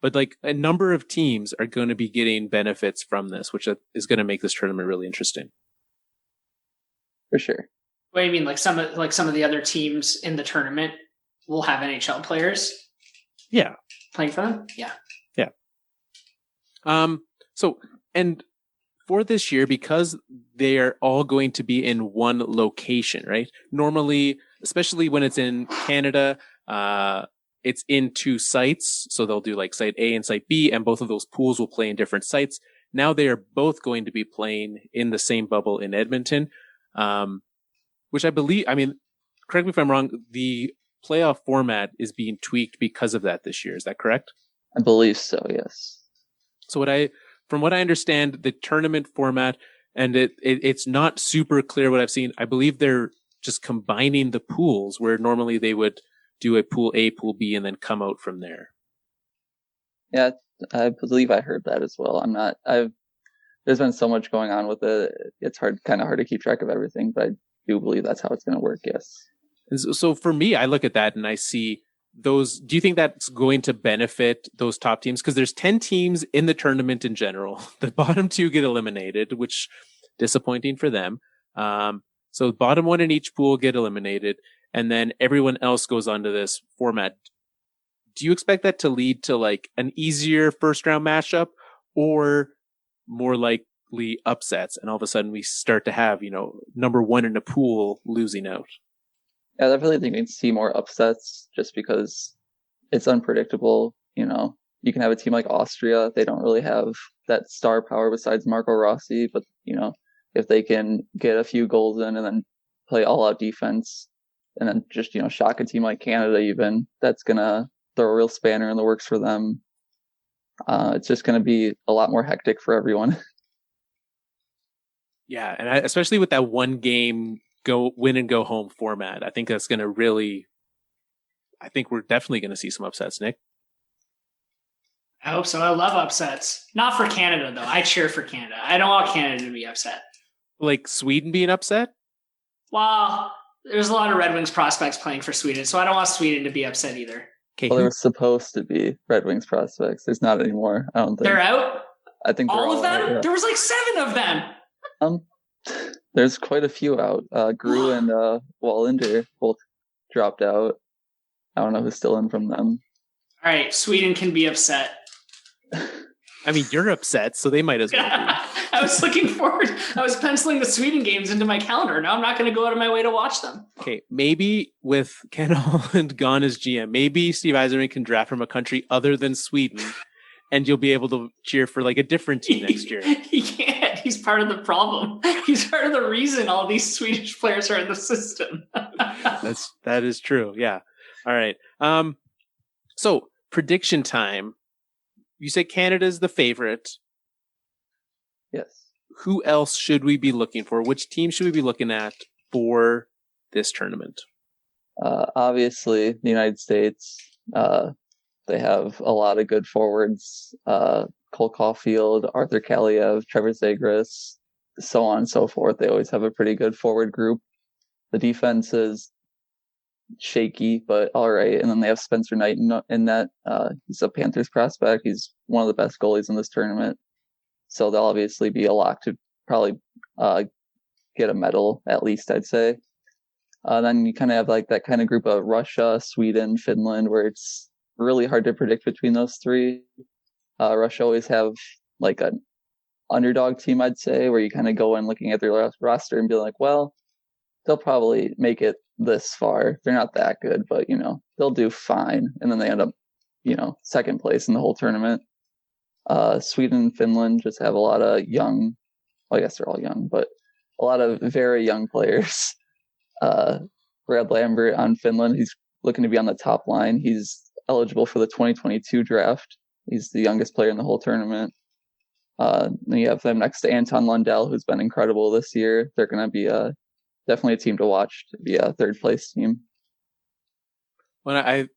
but a number of teams are going to be getting benefits from this, which is going to make this tournament really interesting. For sure. What do you mean? Some of the other teams in the tournament will have NHL players? Yeah. Playing for them? Yeah. Yeah. So, and for this year, because they are all going to be in one location, right? Normally, especially when it's in Canada, it's in two sites. So they'll do site A and site B, and both of those pools will play in different sites. Now they are both going to be playing in the same bubble in Edmonton, which I believe, correct me if I'm wrong, the playoff format is being tweaked because of that this year. Is that correct? I believe so, yes. So from what I understand, the tournament format, and it's not super clear what I've seen. I believe they're just combining the pools where normally they would do a pool A, pool B, and then come out from there. Yeah, I believe I heard that as well. There's been so much going on with it. It's kind of hard to keep track of everything, but I do believe that's how it's going to work. Yes. And so for me, I look at that and I see those. Do you think that's going to benefit those top teams? Because there's 10 teams in the tournament in general. The bottom two get eliminated, which disappointing for them. So bottom one in each pool get eliminated, and then everyone else goes onto this format. Do you expect that to lead to an easier first round matchup, or more likely upsets? And all of a sudden we start to have, number one in a pool losing out. Yeah, I really think we need to see more upsets just because it's unpredictable. You can have a team like Austria. They don't really have that star power besides Marco Rossi, but, if they can get a few goals in and then play all out defense and then just, shock a team like Canada even, that's going to throw a real spanner in the works for them. It's just going to be a lot more hectic for everyone. Yeah. And especially with that one game go win and go home format, I think that's going to really, I think we're definitely going to see some upsets, Nick. I hope so. I love upsets. Not for Canada, though. I cheer for Canada. I don't want Canada to be upset. Sweden being upset? Well, there's a lot of Red Wings prospects playing for Sweden, so I don't want Sweden to be upset either. Okay. Well, there was supposed to be Red Wings prospects. There's not anymore. I don't think. They're out? I think all of them? Out, yeah. There was 7 of them. There's quite a few out. Grew and Wallander both dropped out. I don't know who's still in from them. All right, Sweden can be upset. You're upset, so they might as well be. I was looking forward. I was penciling the Sweden games into my calendar. Now I'm not going to go out of my way to watch them. Okay, maybe with Ken Holland gone as GM, maybe Steve Yzerman can draft from a country other than Sweden, and you'll be able to cheer for a different team next year. He can't. He's part of the problem. He's part of the reason all these Swedish players are in the system. That is true. Yeah. All right. So prediction time. you say Canada's the favorite. Yes. Who else should we be looking for? Which team should we be looking at for this tournament? Obviously, the United States. They have a lot of good forwards. Cole Caulfield, Arthur Kaliev, Trevor Zegras, so on and so forth. They always have a pretty good forward group. The defense is shaky, but all right. And then they have Spencer Knight in that. He's a Panthers prospect. He's one of the best goalies in this tournament. So they'll obviously be a lock to probably get a medal, at least, I'd say. Then you kind of have like that kind of group of Russia, Sweden, Finland, where it's really hard to predict between those three. Russia always have like an underdog team, I'd say, where you kind of go in looking at their roster and be like, well, they'll probably make it this far. They're not that good, but, they'll do fine. And then they end up, second place in the whole tournament. Sweden and Finland just have a lot of young, well, I guess they're all young, but a lot of very young players. Brad Lambert on Finland, he's looking to be on the top line. He's eligible for the 2022 draft. He's the youngest player in the whole tournament. Then you have them next to Anton Lundell, who's been incredible this year. They're going to be definitely a team to watch, to be a third place team. Well, I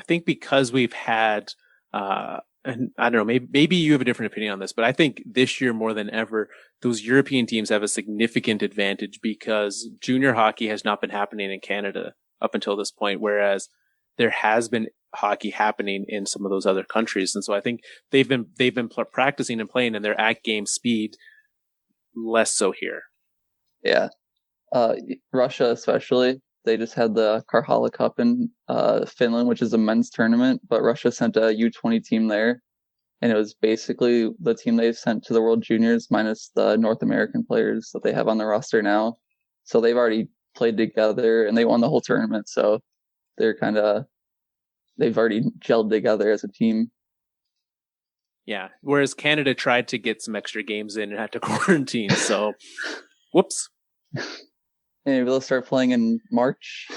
think because we've had, and I don't know, maybe you have a different opinion on this, but I think this year more than ever, those European teams have a significant advantage because junior hockey has not been happening in Canada up until this point, whereas there has been hockey happening in some of those other countries. And so I think they've been practicing and playing and they're at game speed, less so here. Yeah. Russia, especially, they just had the Karhala Cup in Finland, which is a men's tournament, but Russia sent a U20 team there. And it was basically the team they've sent to the World Juniors minus the North American players that they have on the roster now. So they've already played together and they won the whole tournament. So they're they've already gelled together as a team. Yeah. Whereas Canada tried to get some extra games in and had to quarantine. So, whoops. Maybe they'll start playing in March.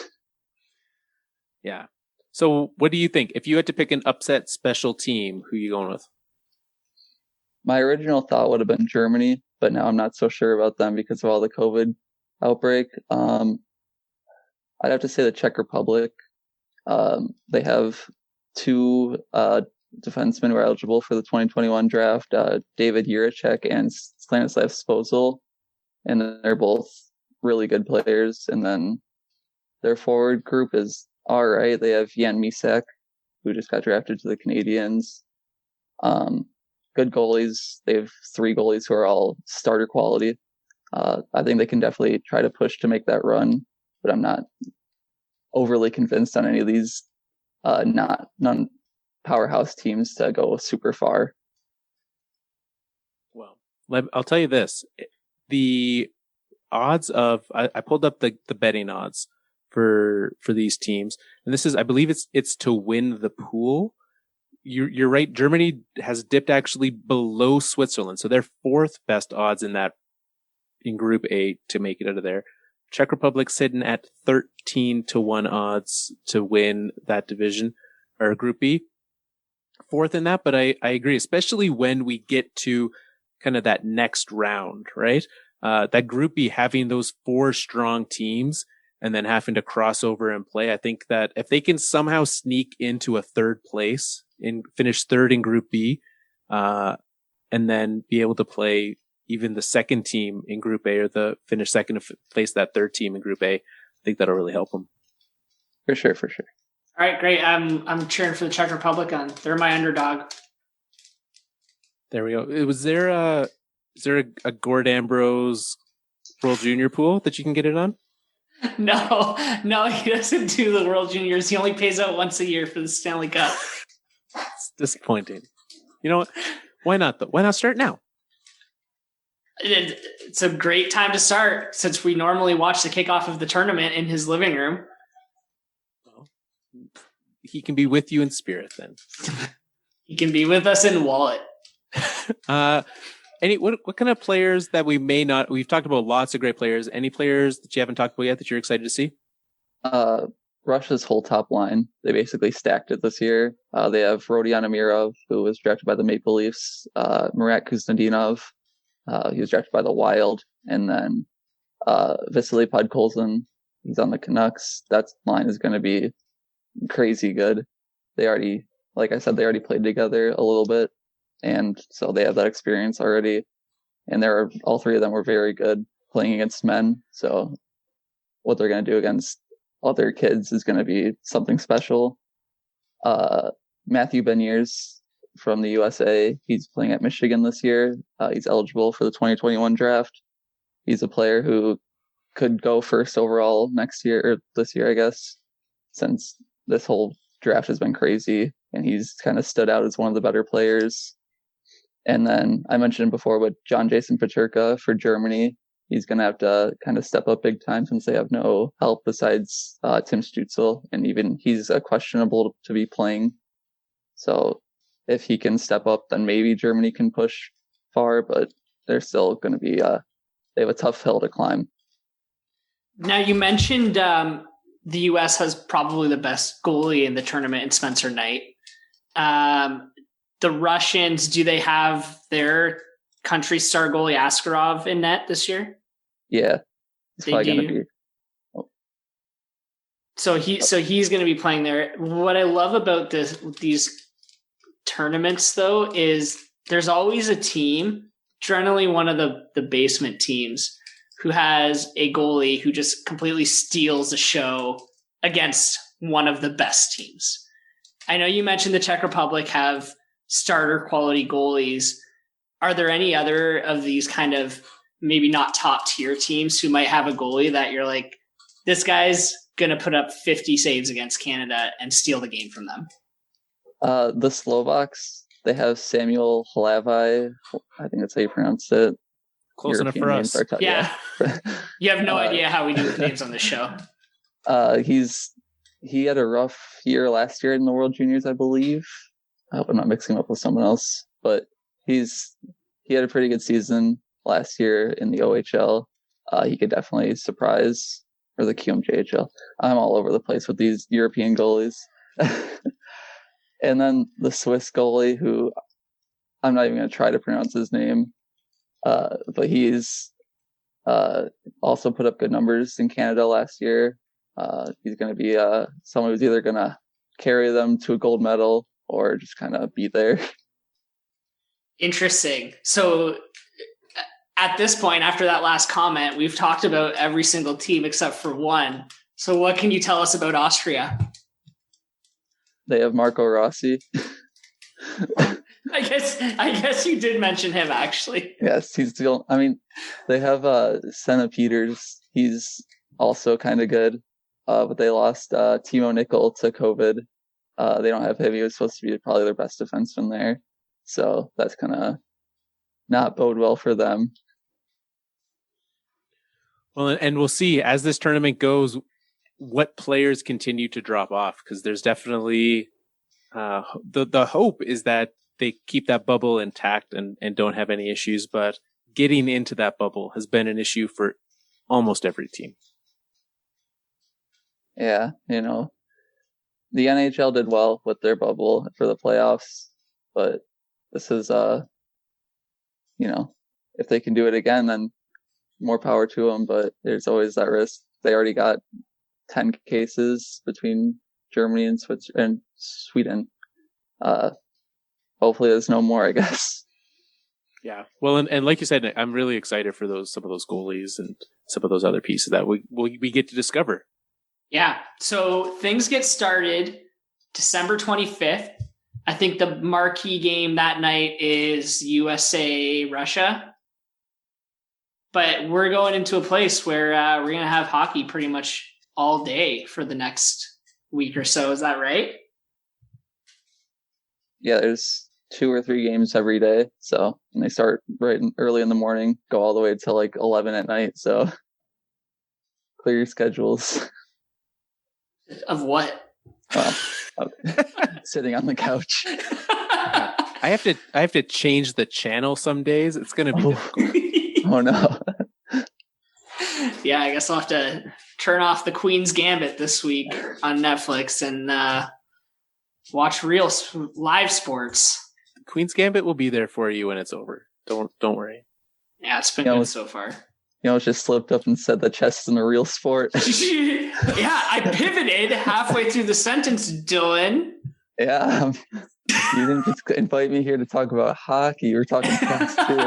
Yeah. So what do you think? If you had to pick an upset special team, who are you going with? My original thought would have been Germany, but now I'm not so sure about them because of all the COVID outbreak. I'd have to say the Czech Republic. They have two defensemen who are eligible for the 2021 draft, David Jiricek and Stanislav Svozil, and they're both really good players. And then their forward group is all right. They have Jan Misak, who just got drafted to the Canadiens. Good goalies. They have three goalies who are all starter quality. I think they can definitely try to push to make that run, but I'm not overly convinced on any of these non-powerhouse teams to go super far. Well, I'll tell you this. The odds of, I pulled up the betting odds for these teams. And this is, I believe it's to win the pool. You're right. Germany has dipped actually below Switzerland. So they're fourth best odds in Group A to make it out of there. Czech Republic sitting at 13-1 odds to win that division or Group B. Fourth in that, but I agree, especially when we get to kind of that next round, right? That Group B having those four strong teams and then having to cross over and play. I think that if they can somehow sneak into a third place and finish third in Group B, and then be able to play even the second team in Group A or finish second to face that third team in Group A, I think that'll really help them. For sure. All right, great. I'm cheering for the Czech Republic they're my underdog. There we go. Is there a Gord Ambrose World Junior pool that you can get it on? No, he doesn't do the World Juniors. He only pays out once a year for the Stanley Cup. It's disappointing. You know what? Why not though? Why not start now? It's a great time to start since we normally watch the kickoff of the tournament in his living room. Well, he can be with you in spirit then. He can be with us in wallet. What kind of players that we've talked about lots of great players. Any players that you haven't talked about yet that you're excited to see? Russia's whole top line, they basically stacked it this year. They have Rodion Amirov, who was drafted by the Maple Leafs, Marat Kuznetsov, he was drafted by the Wild, and then Vasily Podkolzin, he's on the Canucks. That line is going to be crazy good. They already, like I said, they already played together a little bit, and so they have that experience already. And all three of them were very good playing against men. So what they're going to do against other kids is going to be something special. Matthew Beniers from the USA, he's playing at Michigan this year. He's eligible for the 2021 draft. He's a player who could go first overall next year, or this year, I guess, since this whole draft has been crazy, and he's kind of stood out as one of the better players. And then I mentioned before, but John Jason Peterka for Germany, he's going to have to kind of step up big time since they have no help besides Tim Stützle, and even he's questionable to be playing. So if he can step up, then maybe Germany can push far, but they're still going to be, they have a tough hill to climb. Now, you mentioned the U.S. has probably the best goalie in the tournament in Spencer Knight. The Russians, do they have their country star goalie Askarov in net this year? Yeah, he's probably going to be. Oh. So he's going to be playing there. What I love about these tournaments, though, is there's always a team, generally one of the basement teams, who has a goalie who just completely steals the show against one of the best teams. I know you mentioned the Czech Republic have starter quality goalies. Are there any other of these kind of maybe not top tier teams who might have a goalie that you're like, this guy's going to put up 50 saves against Canada and steal the game from them? The Slovaks, they have Samuel Hlavy. I think that's how you pronounce it. Close enough for us. Yeah. You have no idea how we do the names on this show. He had a rough year last year in the World Juniors, I believe. I hope I'm not mixing him up with someone else, but he had a pretty good season last year in the OHL. He could definitely surprise, or the QMJHL. I'm all over the place with these European goalies. And then the Swiss goalie, who I'm not even going to try to pronounce his name, but he's also put up good numbers in Canada last year. He's going to be someone who's either going to carry them to a gold medal or just kind of be there. Interesting. So at this point, after that last comment, we've talked about every single team except for one. So what can you tell us about Austria? They have Marco Rossi. I guess you did mention him, actually. Yes, he's still. I mean, they have Senna Peters. He's also kind of good, but they lost Timo Nickel to COVID. They don't have him. He was supposed to be probably their best defenseman there, so that's gonna not bode well for them. Well, and we'll see as this tournament goes what players continue to drop off, because there's definitely the hope is that they keep that bubble intact and don't have any issues, but getting into that bubble has been an issue for almost every team. Yeah, the NHL did well with their bubble for the playoffs, but this is, if they can do it again, then more power to them, but there's always that risk. They already got 10 cases between Germany and Sweden. Hopefully there's no more, I guess. Yeah. Well, and like you said, I'm really excited for some of those goalies and some of those other pieces that we get to discover. Yeah. So things get started December 25th. I think the marquee game that night is USA Russia. But we're going into a place where we're going to have hockey pretty much all day for the next week or so. Is that right? Yeah, there's 2 or 3 games every day. So, and they start early in the morning, go all the way till like 11 at night. So clear your schedules. Of what? Well, okay. Sitting on the couch. I have to change the channel some days. It's going to be difficult. Oh no. Yeah, I guess I'll have to turn off the Queen's Gambit this week on Netflix and watch real live sports. Queen's Gambit will be there for you when it's over. Don't worry. Yeah, it's been good so far. You almost just slipped up and said that chess isn't a real sport. Yeah, I pivoted halfway through the sentence, Dylan. Yeah. You didn't just invite me here to talk about hockey. You were talking chess too.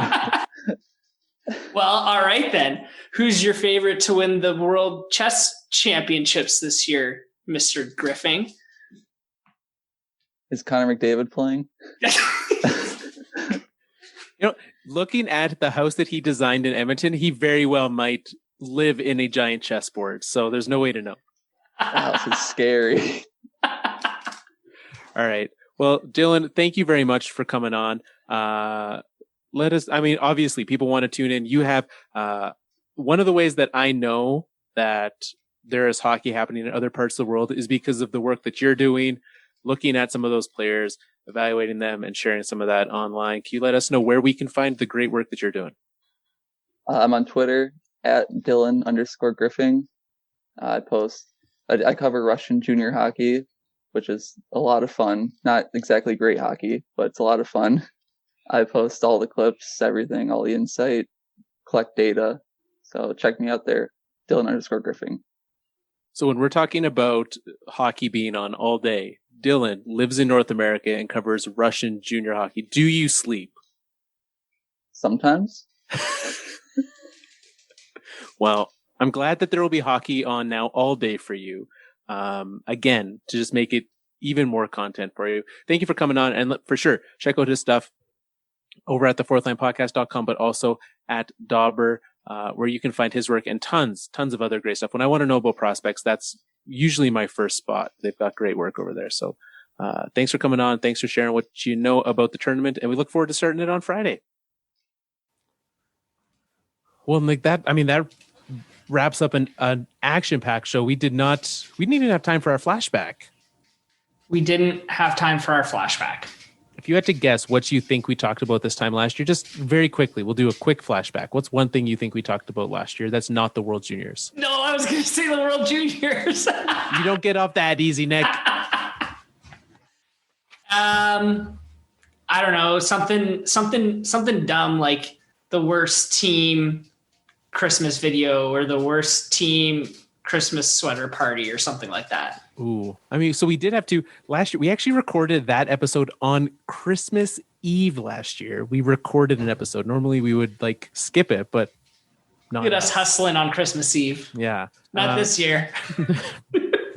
Well, all right then. Who's your favorite to win the World Chess Championships this year, Mr. Griffing? Is Connor McDavid playing? Looking at the house that he designed in Edmonton, he very well might live in a giant chessboard. So there's no way to know. That house is scary. All right. Well, Dylan, thank you very much for coming on. Obviously people want to tune in. You have, one of the ways that I know that there is hockey happening in other parts of the world is because of the work that you're doing, looking at some of those players, evaluating them, and sharing some of that online. Can you let us know where we can find the great work that you're doing? I'm on Twitter at Dylan_Griffing. I cover Russian junior hockey, which is a lot of fun. Not exactly great hockey, but it's a lot of fun. I post all the clips, everything, all the insight, collect data. So check me out there, Dylan_Griffing. So when we're talking about hockey being on all day, Dylan lives in North America and covers Russian junior hockey. Do you sleep? Sometimes. Well, I'm glad that there will be hockey on now all day for you. Again, to just make it even more content for you. Thank you for coming on, and for sure, check out his stuff over at thefourthlinepodcast.com, but also at Dobber, where you can find his work and tons of other great stuff. When I want to know about prospects, that's usually my first spot. They've got great work over there. So, thanks for coming on. Thanks for sharing what you know about the tournament, and we look forward to starting it on Friday. Well, like that, that wraps up an action-packed show. We didn't even have time for our flashback. We didn't have time for our flashback. If you had to guess what you think we talked about this time last year, just very quickly, we'll do a quick flashback. What's one thing you think we talked about last year that's not the World Juniors? No, I was going to say the World Juniors. You don't get off that easy, Nick. I don't know, something dumb like the worst team Christmas video or the worst team Christmas sweater party or something like that. Ooh. So we did have to last year. We actually recorded that episode on Christmas Eve last year. We recorded an episode. Normally we would skip it, but not. Look at us hustling on Christmas Eve. Yeah. Not this year.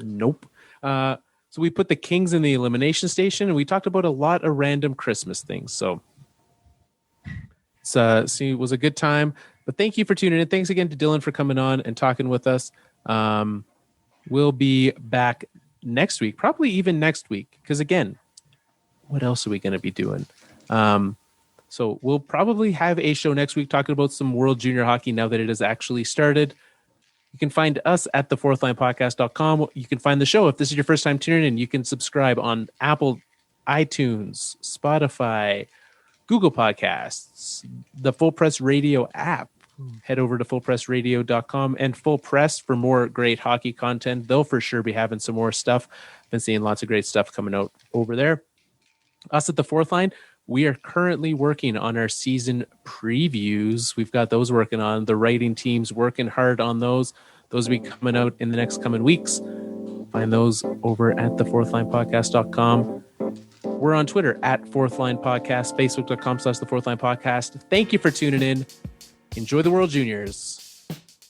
Nope. So we put the Kings in the elimination station, and we talked about a lot of random Christmas things. So it was a good time. But thank you for tuning in. Thanks again to Dylan for coming on and talking with us. We'll be back next week, probably even next week, because again, what else are we going to be doing? So we'll probably have a show next week talking about some World Junior Hockey now that it has actually started. You can find us at thefourthlinepodcast.com. You can find the show. If this is your first time tuning in, you can subscribe on Apple, iTunes, Spotify, Google Podcasts, the Full Press Radio app. Head over to fullpressradio.com and Full Press for more great hockey content. They'll for sure be having some more stuff. Been seeing lots of great stuff coming out over there. Us at the Fourth Line, we are currently working on our season previews. We've got those working on. The writing team's working hard on those. Those will be coming out in the next coming weeks. Find those over at thefourthlinepodcast.com. We're on Twitter at Fourth Line Podcast, Facebook.com/The Fourth Line Podcast. Thank you for tuning in. Enjoy the World Juniors.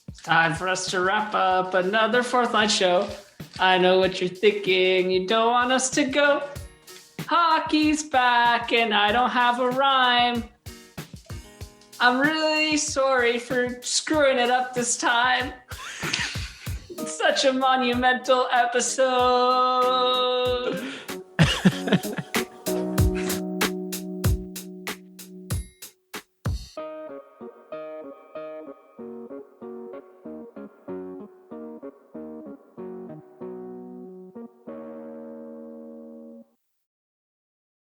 It's time for us to wrap up another Fourth Line show. I know what you're thinking. You don't want us to go. Hockey's back and I don't have a rhyme. I'm really sorry for screwing it up this time. It's such a monumental episode.